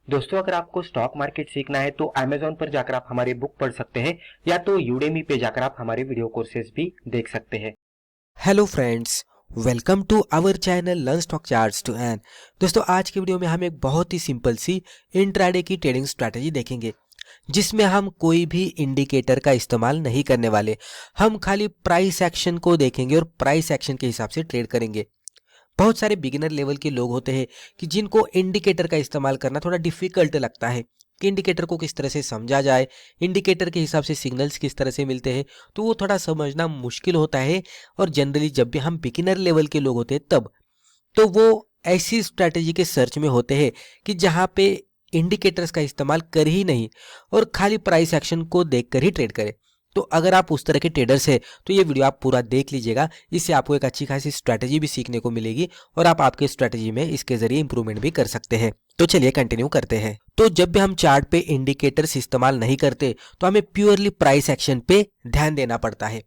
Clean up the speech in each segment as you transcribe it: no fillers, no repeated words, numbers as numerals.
दोस्तों, अगर आपको स्टॉक मार्केट सीखना है तो Amazon पर जाकर आप हमारे बुक पढ़ सकते हैं या तो Udemy पे जाकर आप हमारे वीडियो कोर्सेज भी देख सकते हैं। Hello friends, welcome to our channel learn stock charts to earn. दोस्तों, आज की वीडियो में हम एक बहुत ही सिंपल सी इंट्राडे की ट्रेडिंग स्ट्रैटेजी देखेंगे जिसमें हम कोई भी इंडिकेटर का इस्तेमाल नहीं करने वाले। हम खाली प्राइस एक्शन को देखेंगे और प्राइस एक्शन के हिसाब से ट्रेड करेंगे। बहुत सारे बिगिनर लेवल के लोग होते हैं कि जिनको इंडिकेटर का इस्तेमाल करना थोड़ा डिफिकल्ट लगता है कि इंडिकेटर को किस तरह से समझा जाए, इंडिकेटर के हिसाब से सिग्नल्स किस तरह से मिलते हैं, तो वो थोड़ा समझना मुश्किल होता है। और जनरली जब भी हम बिगिनर लेवल के लोग होते हैं तब तो वो ऐसी स्ट्रैटेजी के सर्च में होते हैं कि जहाँ पे इंडिकेटर्स का इस्तेमाल कर ही नहीं और खाली प्राइस एक्शन को देखकर ही ट्रेड करें। तो अगर आप उस तरह के ट्रेडर्स हैं तो ये वीडियो आप पूरा देख लीजिएगा। इससे आपको एक अच्छी खासी स्ट्रैटेजी भी सीखने को मिलेगी और आप आपके स्ट्रैटेजी में इसके जरिए इंप्रूवमेंट भी कर सकते हैं। तो चलिए कंटिन्यू करते हैं। तो जब भी हम चार्ट पे इंडिकेटर्स इस्तेमाल नहीं करते तो हमें प्योरली प्राइस एक्शन पे ध्यान देना पड़ता है।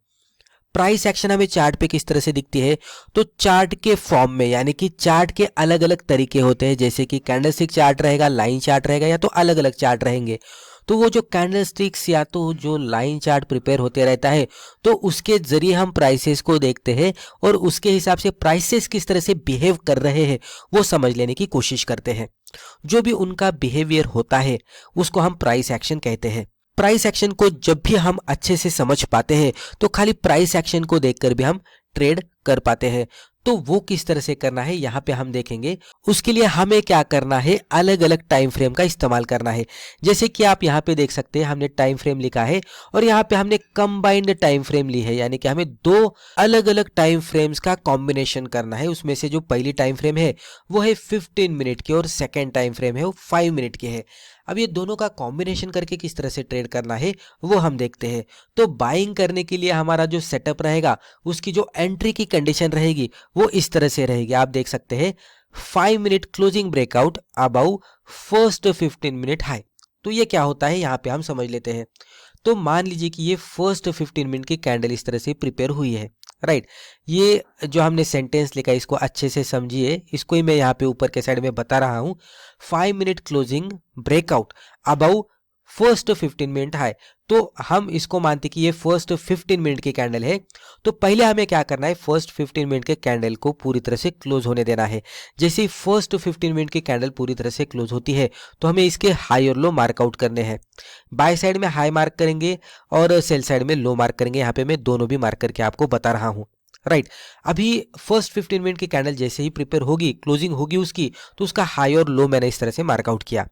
प्राइस एक्शन हमें चार्ट पे किस तरह से दिखती है, तो चार्ट के फॉर्म में, यानी कि चार्ट के अलग अलग तरीके होते हैं, जैसे कि कैंडलस्टिक चार्ट रहेगा, लाइन चार्ट रहेगा, या तो अलग अलग चार्ट रहेंगे। तो वो जो कैंडलस्टिक्स या तो जो लाइन चार्ट प्रिपेयर होते रहता है तो उसके जरिए हम प्राइसेस को देखते हैं और उसके हिसाब से प्राइसेस किस तरह से बिहेव कर रहे हैं वो समझ लेने की कोशिश करते हैं। जो भी उनका बिहेवियर होता है उसको हम प्राइस एक्शन कहते हैं। प्राइस एक्शन को जब भी हम अच्छे से समझ पाते हैं तो खाली प्राइस एक्शन को देखकर भी हम ट्रेड कर पाते हैं। तो वो किस तरह से करना है यहाँ पे हम देखेंगे। उसके लिए हमें क्या करना है, अलग अलग टाइम फ्रेम का इस्तेमाल करना है। जैसे कि आप यहाँ पे देख सकते हैं हमने टाइम फ्रेम लिखा है और यहाँ पे हमने कंबाइंड टाइम फ्रेम ली है, यानी कि हमें दो अलग अलग टाइम फ्रेम्स का कॉम्बिनेशन करना है। उसमें से जो पहली टाइम फ्रेम है वो है 15 मिनट की और सेकेंड टाइम फ्रेम है वो 5 मिनट की है। अब ये दोनों का कॉम्बिनेशन करके किस तरह से ट्रेड करना है वो हम देखते हैं। तो बाइंग करने के लिए हमारा जो सेटअप रहेगा उसकी जो एंट्री की कंडीशन रहेगी वो इस तरह से रहेगी। आप देख सकते हैं 5 minute closing breakout above first 15 minute high. तो ये क्या होता है यहाँ पे हम समझ लेते हैं। तो मान लीजिए कि ये फर्स्ट 15 मिनट की कैंडल इस तरह से प्रिपेयर हुई है, राइट। ये जो हमने सेंटेंस लिखा है इसको अच्छे से समझिए, इसको ही मैं यहाँ पे ऊपर के साइड में बता रहा हूँ। 5 minute closing breakout above first 15 minute high. तो हम इसको मानते कि ये फर्स्ट 15 मिनट की कैंडल है। तो पहले हमें क्या करना है, फर्स्ट 15 मिनट के कैंडल को पूरी तरह से क्लोज होने देना है। जैसे ही फर्स्ट 15 मिनट की कैंडल पूरी तरह से क्लोज होती है तो हमें इसके हाई और लो मार्कआउट करने हैं। बाय साइड में हाई मार्क करेंगे और सेल साइड में लो मार्क करेंगे। यहाँ पे मैं दोनों भी मार्क करके आपको बता रहा हूँ, राइट। अभी फर्स्ट 15 मिनट की कैंडल जैसे ही प्रिपेयर होगी, क्लोजिंग होगी उसकी, तो उसका हाई और लो मैंने इस तरह से मार्कआउट किया।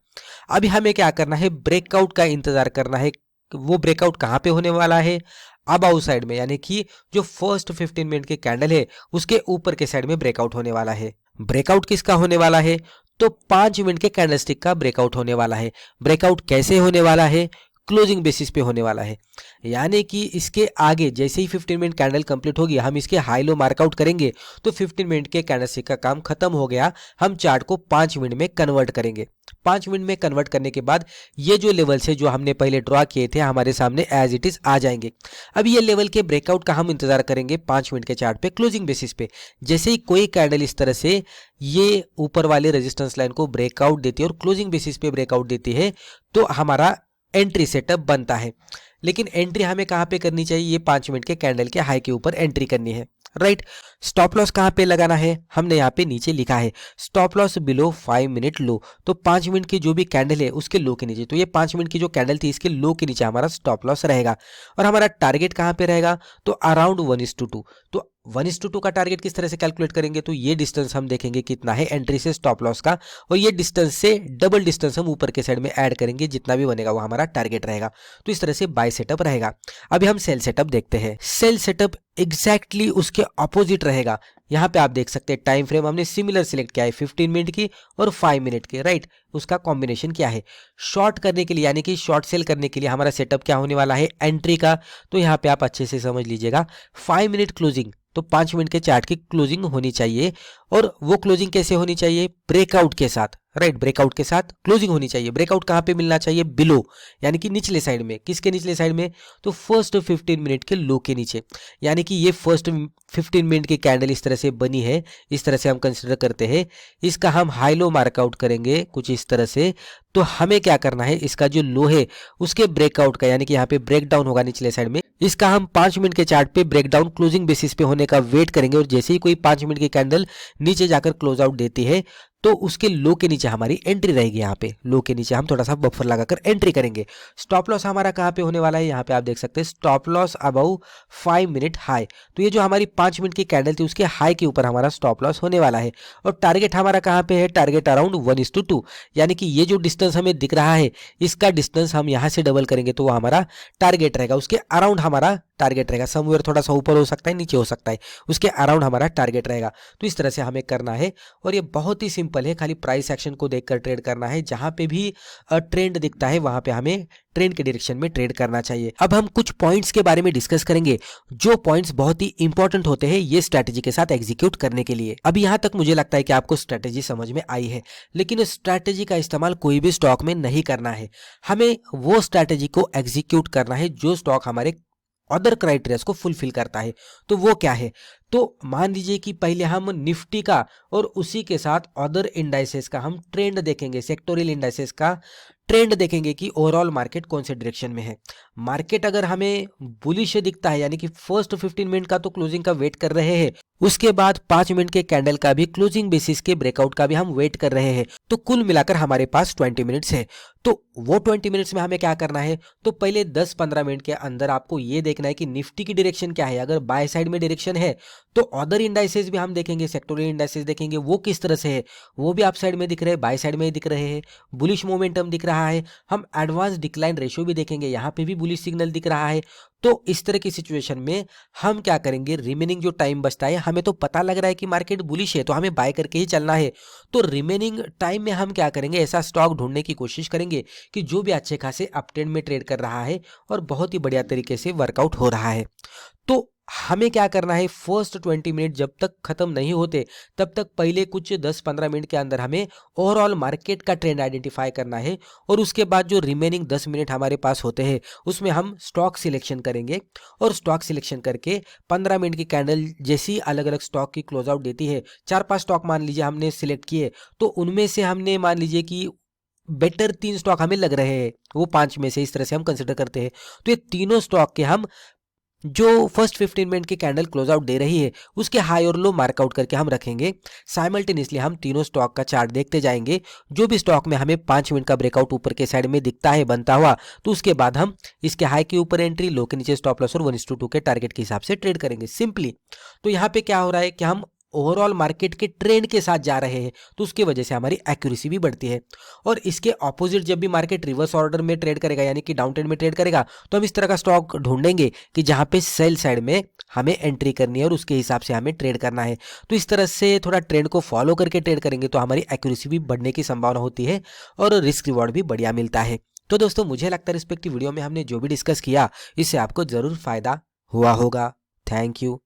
अभी हमें क्या करना है, ब्रेकआउट का इंतजार करना है। वो ब्रेकआउट कहाँ पे होने वाला है, अबाउ साइड में, यानी कि जो फर्स्ट 15 मिनट की कैंडल है उसके ऊपर के साइड में ब्रेकआउट होने वाला है। ब्रेकआउट किसका होने वाला है, तो 5 मिनट के कैंडलस्टिक का ब्रेकआउट होने वाला है। ब्रेकआउट कैसे होने वाला है, क्लोजिंग बेसिस पे होने वाला है। यानी कि इसके आगे जैसे ही 15 मिनट कैंडल कंप्लीट होगी हम इसके हाई लो मार्कआउट करेंगे तो 15 मिनट के कैंडलस्टिक का काम खत्म हो गया। हम चार्ट को 5 मिनट में कन्वर्ट करेंगे। 5 मिनट में कन्वर्ट करने के बाद ये जो लेवल्स है जो हमने पहले ड्रॉ किए थे हमारे सामने एज इट इज आ जाएंगे। अब ये लेवल के ब्रेकआउट का हम इंतजार करेंगे 5 मिनट के चार्ट पे क्लोजिंग बेसिस पे। जैसे ही कोई कैंडल इस तरह से ये ऊपर वाले रेजिस्टेंस लाइन को ब्रेकआउट देती है और क्लोजिंग बेसिस पे ब्रेकआउट देती है तो हमारा एंट्री सेटअप बनता है। लेकिन एंट्री हमें कहाँ पे करनी चाहिए, ये 5 मिनट के कैंडल के हाई के ऊपर एंट्री करनी है, राइट। स्टॉप लॉस कहाँ पे लगाना है, हमने यहाँ पे नीचे लिखा है stop loss below 5 minute low. तो 5 मिनट की जो भी कैंडल है उसके लो के नीचे, तो ये 5 मिनट की जो कैंडल थी इसके लो के नीचे हमारा स्टॉप लॉस रहेगा। और हमारा टारगेट कहाँ पे रहेगा, तो अराउंड 1:2। तो 1:2 का टारगेट किस तरह से कैलकुलेट करेंगे, तो ये डिस्टेंस हम देखेंगे कितना है एंट्री से स्टॉप लॉस का, और ये डिस्टेंस से डबल डिस्टेंस हम ऊपर के साइड में ऐड करेंगे, जितना भी बनेगा वो हमारा टारगेट रहेगा। तो इस तरह से बाय सेटअप रहेगा। अभी हम सेल सेटअप देखते हैं। सेल सेटअप एग्जैक्टली उसके ऑपोजिट रहेगा। यहाँ पे आप देख सकते हैं टाइम फ्रेम हमने सिमिलर सिलेक्ट किया है 15 मिनट की और 5 मिनट की, राइट। उसका कॉम्बिनेशन क्या है, शॉर्ट करने के लिए यानी कि शॉर्ट सेल करने के लिए हमारा सेटअप क्या होने वाला है, एंट्री का। तो यहाँ पे आप अच्छे से समझ लीजिएगा 5 मिनट क्लोजिंग, तो 5 मिनट के चार्ट की क्लोजिंग होनी चाहिए। और वो क्लोजिंग कैसे होनी चाहिए, ब्रेकआउट के साथ, राइट, ब्रेकआउट के साथ क्लोजिंग होनी चाहिए। ब्रेकआउट कहाँ पे मिलना चाहिए? बिलो, यानी कि निचले साइड में। किसके निचले साइड में? तो फर्स्ट 15 मिनट के लो के नीचे, यानी कि ये फर्स्ट 15 मिनट की कैंडल इस तरह से बनी है, इस तरह से हम कंसिडर करते हैं। इसका हम हाई लो मार्कआउट करेंगे कुछ इस तरह से। तो हमें क्या करना है, इसका जो लो है उसके ब्रेकआउट का, यानी कि यहाँ पे ब्रेक डाउन होगा निचले साइड में, इसका हम 5 मिनट के चार्ट पे ब्रेक डाउन क्लोजिंग बेसिस पे होने का वेट करेंगे। और जैसे ही कोई 5 मिनट की कैंडल नीचे जाकर क्लोज आउट देती है तो उसके लो के नीचे हमारी एंट्री रहेगी। यहाँ पे लो के नीचे हम थोड़ा सा बफर लगाकर एंट्री करेंगे। स्टॉप लॉस हमारा कहाँ पे होने वाला है? यहाँ पे आप देख सकते हैं stop loss above 5 minute high. तो ये जो हमारी 5 मिनट की कैंडल थी उसके हाई के ऊपर हमारा स्टॉप लॉस होने वाला है। और टारगेट हमारा कहाँ पे है? टारगेट अराउंड 1:2, यानी कि ये जो डिस्टेंस हमें दिख रहा है इसका डिस्टेंस हम यहाँ से डबल करेंगे तो वो हमारा टारगेट रहेगा। उसके अराउंड हमारा टारगेट रहेगा, समवेयर थोड़ा सा ऊपर हो सकता है, नीचे हो सकता है, उसके अराउंड हमारा टारगेट रहेगा। तो इस तरह से हमें करना है और ये बहुत ही सिंपल है, खाली प्राइस एक्शन को देखकर ट्रेड करना है। जहां पे भी ट्रेंड दिखता है वहां पे हमें ट्रेंड के डायरेक्शन में ट्रेड करना चाहिए। अब हम कुछ पॉइंट्स के बारे में डिस्कस करेंगे जो पॉइंट्स बहुत ही इंपॉर्टेंट होते हैं ये स्ट्रैटेजी के साथ एग्जीक्यूट करने के लिए। अभी यहां तक मुझे लगता है कि आपको स्ट्रैटेजी समझ में आई है, लेकिन स्ट्रैटेजी का इस्तेमाल कोई भी स्टॉक में नहीं करना है। हमें वो स्ट्रैटेजी को एग्जीक्यूट करना है जो स्टॉक हमारे अदर क्राइटेरिया को फुलफिल करता है। तो वो क्या है? तो मान लीजिए कि पहले हम निफ्टी का और उसी के साथ अदर इंडाइसेस का हम ट्रेंड देखेंगे, सेक्टोरियल इंडाइसेस का ट्रेंड देखेंगे कि ओवरऑल मार्केट कौन से डायरेक्शन में है। मार्केट अगर हमें बुलिश दिखता है, यानी कि फर्स्ट 15 मिनट का तो क्लोजिंग का वेट कर रहे हैं, उसके बाद 5 मिनट के कैंडल का भी क्लोजिंग बेसिस के ब्रेकआउट का भी हम वेट कर रहे हैं, तो कुल मिलाकर हमारे पास 20 मिनट्स है। तो वो 20 मिनट्स में हमें क्या करना है? तो पहले 10-15 मिनट के अंदर आपको ये देखना है कि निफ्टी की डायरेक्शन क्या है। अगर बाय साइड में डायरेक्शन है तो अदर इंडाइसेस भी हम देखेंगे, सेक्टोरियल इंडाइसेस देखेंगे वो किस तरह से है, वो भी अप साइड में दिख रहे हैं, बाय साइड में दिख रहे हैं, बुलिश मोमेंटम दिख रहा है। हम एडवांस डिक्लाइन रेशियो भी देखेंगे, यहाँ पे भी बुलिश सिग्नल दिख रहा है। तो इस तरह की सिचुएशन में हम क्या करेंगे, रिमेनिंग जो टाइम बचता है, हमें तो पता लग रहा है कि मार्केट बुलिश है तो हमें बाय करके ही चलना है, तो रिमेनिंग टाइम में हम क्या करेंगे, ऐसा स्टॉक ढूंढने की कोशिश करेंगे कि जो भी अच्छे खासे अपट्रेंड में ट्रेड कर रहा है और बहुत ही बढ़िया तरीके से वर्कआउट हो रहा है। तो हमें क्या करना है, फर्स्ट 20 मिनट जब तक खत्म नहीं होते तब तक पहले कुछ 10-15 मिनट के अंदर हमें ओवरऑल मार्केट का ट्रेंड आइडेंटिफाई करना है। और उसके बाद जो रिमेनिंग 10 मिनट हमारे पास होते हैं उसमें हम स्टॉक सिलेक्शन करेंगे। और स्टॉक सिलेक्शन करके 15 मिनट की कैंडल जैसी अलग अलग स्टॉक की क्लोज आउट देती है, 4-5 स्टॉक मान लीजिए हमने सिलेक्ट किए, तो उनमें से हमने मान लीजिए कि बेटर 3 स्टॉक हमें लग रहे हैं, वो 5 में से इस तरह से हम कंसिडर करते हैं। तो ये तीनों स्टॉक के हम जो फर्स्ट 15 मिनट की कैंडल क्लोज आउट दे रही है उसके हाई और लो मार्कआउट करके हम रखेंगे। साइमल्टेनियसली हम तीनों स्टॉक का चार्ट देखते जाएंगे। जो भी स्टॉक में हमें 5 मिनट का ब्रेकआउट ऊपर के साइड में दिखता है बनता हुआ, तो उसके बाद हम इसके हाई के ऊपर एंट्री, लो के नीचे स्टॉप लॉस और 1:2 के टारगेट के हिसाब से ट्रेड करेंगे सिंपली। तो यहाँ पे क्या हो रहा है कि हम ओवरऑल मार्केट के ट्रेंड के साथ जा रहे हैं, तो उसकी वजह से हमारी एक्यूरेसी भी बढ़ती है। और इसके ऑपोजिट जब भी मार्केट रिवर्स ऑर्डर में ट्रेड करेगा, यानी कि डाउन ट्रेंड में ट्रेड करेगा, तो हम इस तरह का स्टॉक ढूंढेंगे कि जहां पे सेल साइड में हमें एंट्री करनी है और उसके हिसाब से हमें ट्रेड करना है। तो इस तरह से थोड़ा ट्रेंड को फॉलो करके ट्रेड करेंगे तो हमारी एक्यूरेसी भी बढ़ने की संभावना होती है और रिस्क रिवॉर्ड भी बढ़िया मिलता है। तो दोस्तों, मुझे लगता है रिस्पेक्टिव वीडियो में हमने जो भी डिस्कस किया इससे आपको जरूर फायदा हुआ होगा। Thank you.